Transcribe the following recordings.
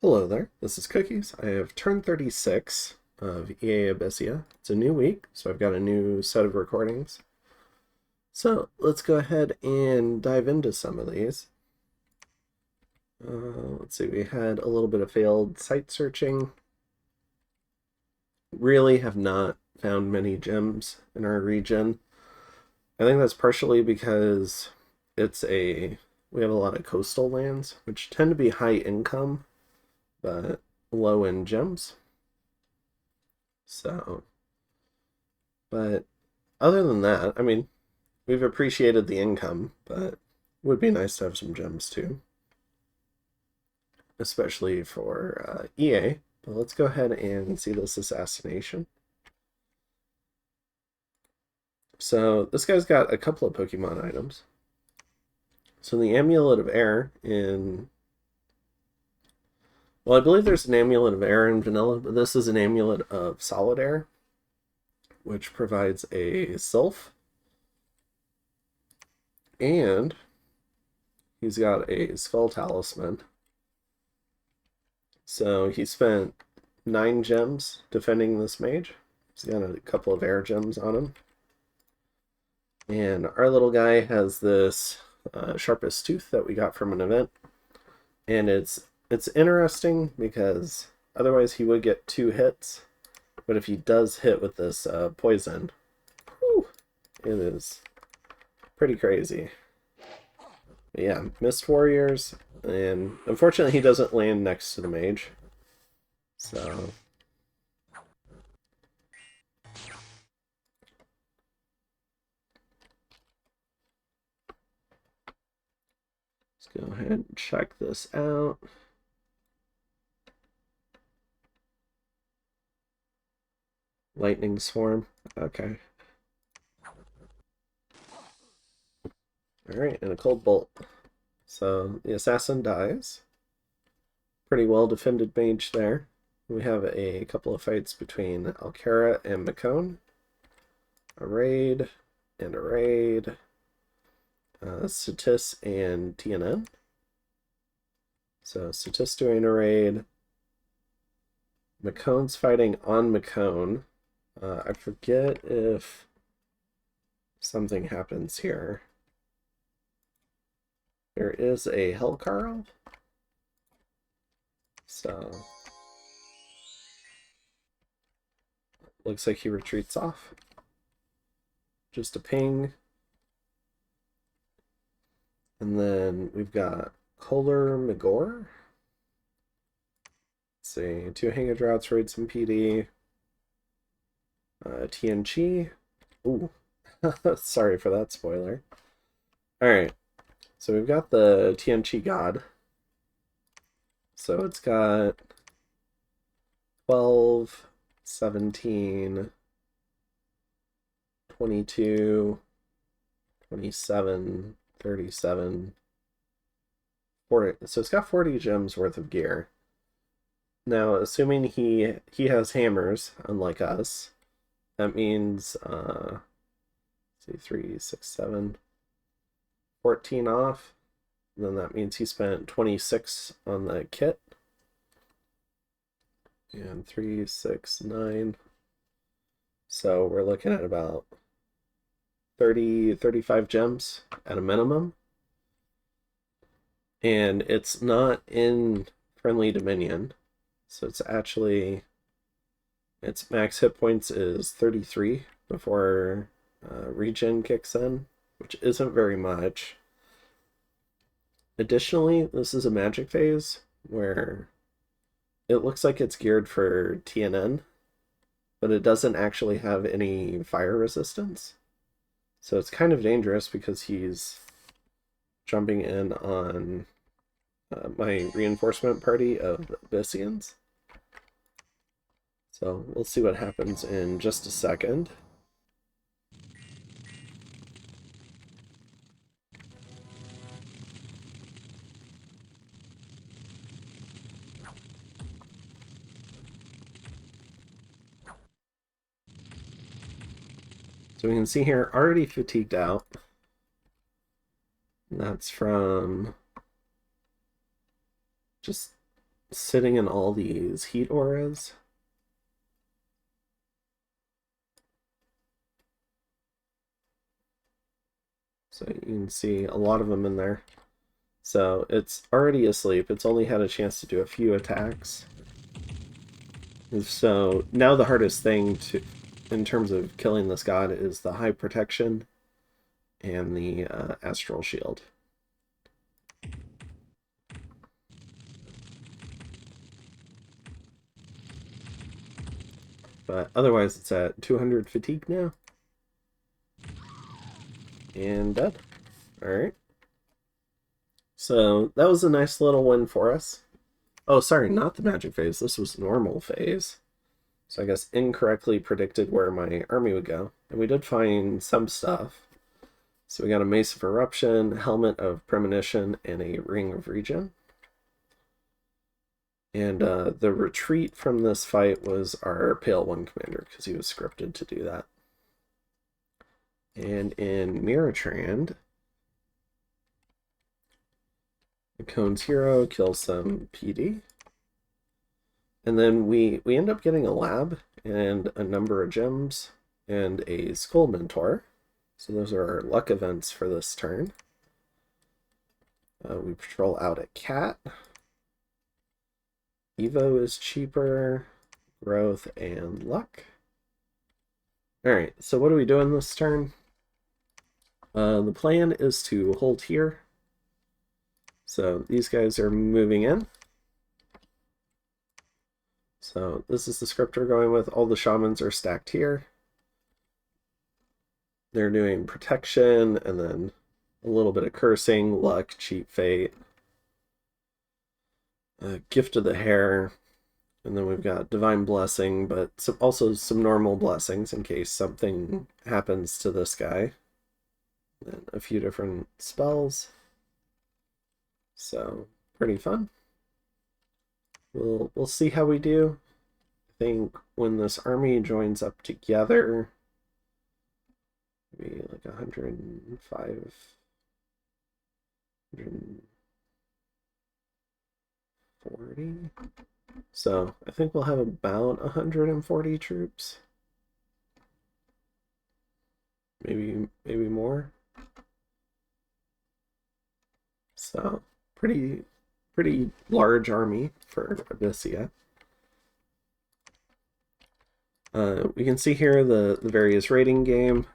Hello there, this is Cookies. I have turn 36 of EA Abysia. It's a new week, so I've got a new set of recordings. So let's go ahead and dive into some of these. Let's see, we had a little bit of failed site searching. Really have not found many gems in our region. I think that's partially because we have a lot of coastal lands, which tend to be high income, but low in gems. So, but other than that, I mean, we've appreciated the income, but it would be nice to have some gems too, especially for EA. But let's go ahead and see this assassination. So this guy's got a couple of Pokemon items. So the Amulet of Air well, I believe there's an Amulet of Air in Vanilla, but this is an Amulet of Solid Air, which provides a Sylph. And he's got a Skull Talisman. So he spent 9 gems defending this mage. He's got a couple of air gems on him. And our little guy has this sharpest tooth that we got from an event. And it's interesting because otherwise he would get 2 hits. But if he does hit with this poison, whew, it is pretty crazy. But yeah, Mist Warriors, and unfortunately he doesn't land next to the mage. So let's go ahead and check this out. Lightning Swarm. Okay. Alright, and a Cold Bolt. So the assassin dies. Pretty well defended mage there. We have a couple of fights between Alcara and Macone. A raid and a raid. Satis and TNN. So Satis doing a raid. Macone's fighting on Macone. I forget if something happens here. There is a Hellcarl. So looks like he retreats off. Just a ping. And then we've got Kohler Magor. Let's see, 2 Hang of Droughts, raid some PD. TNG. Ooh, sorry for that spoiler. Alright, so we've got the TNG God. So it's got 12, 17, 22, 27, 37, 40. So it's got 40 gems worth of gear. Now, assuming he has hammers, unlike us, that means, see, 3, 6, 7, 14 off. Then that means he spent 26 on the kit. And 3, 6, 9. So we're looking at about 30, 35 gems at a minimum. And it's not in Friendly Dominion. So it's actually, its max hit points is 33 before regen kicks in, which isn't very much. Additionally, this is a magic phase where it looks like it's geared for TNN, but it doesn't actually have any fire resistance. So it's kind of dangerous because he's jumping in on my reinforcement party of Abyssians. So we'll see what happens in just a second. So we can see here, already fatigued out. And that's from just sitting in all these heat auras. So you can see a lot of them in there. So it's already asleep. It's only had a chance to do a few attacks. So now the hardest thing in terms of killing this god is the high protection and the astral shield. But otherwise it's at 200 fatigue now. And dead. Alright. So that was a nice little win for us. Oh, sorry, not the magic phase. This was normal phase. So I guess incorrectly predicted where my army would go. And we did find some stuff. So we got a Mace of Eruption, Helmet of Premonition, and a Ring of Regen. And the retreat from this fight was our Pale One commander, because he was scripted to do that. And in Miratrand, Cone's hero kills some PD. And then we end up getting a lab and a number of gems and a Skull Mentor. So those are our luck events for this turn. We patrol out a cat. Evo is cheaper. Growth and luck. Alright, so what are we doing this turn? The plan is to hold here. So these guys are moving in. So this is the script we're going with. All the shamans are stacked here. They're doing protection and then a little bit of cursing, luck, cheat fate, gift of the hair, and then we've got divine blessing, but also some normal blessings in case something happens to this guy. Then a few different spells. So pretty fun. We'll see how we do. I think when this army joins up together, maybe like 105, 140. So I think we'll have about 140 troops. Maybe more. So pretty large army for Abysia. We can see here the various rating game.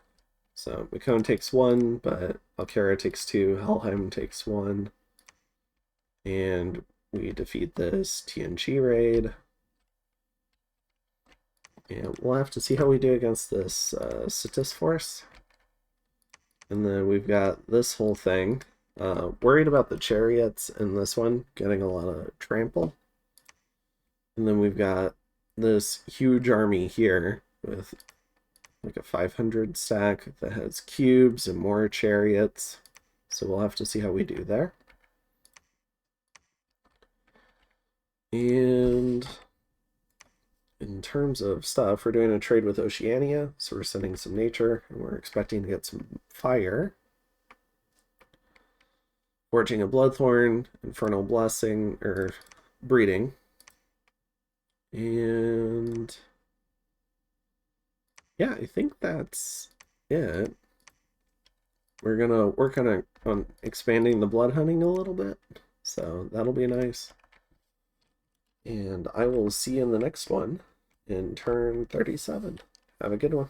So Macone takes 1, but Alcara takes 2, Helheim takes 1. And we defeat this TNG raid. And we'll have to see how we do against this Sitis force. And then we've got this whole thing. Worried about the chariots in this one, getting a lot of trample. And then we've got this huge army here with like a 500 stack that has cubes and more chariots. So we'll have to see how we do there. And in terms of stuff, we're doing a trade with Oceania, so we're sending some nature, and we're expecting to get some fire. Forging a Bloodthorn, Infernal Blessing, or Breeding. And yeah, I think that's it. We're gonna work on expanding the blood hunting a little bit, so that'll be nice. And I will see you in the next one in turn 37. Have a good one.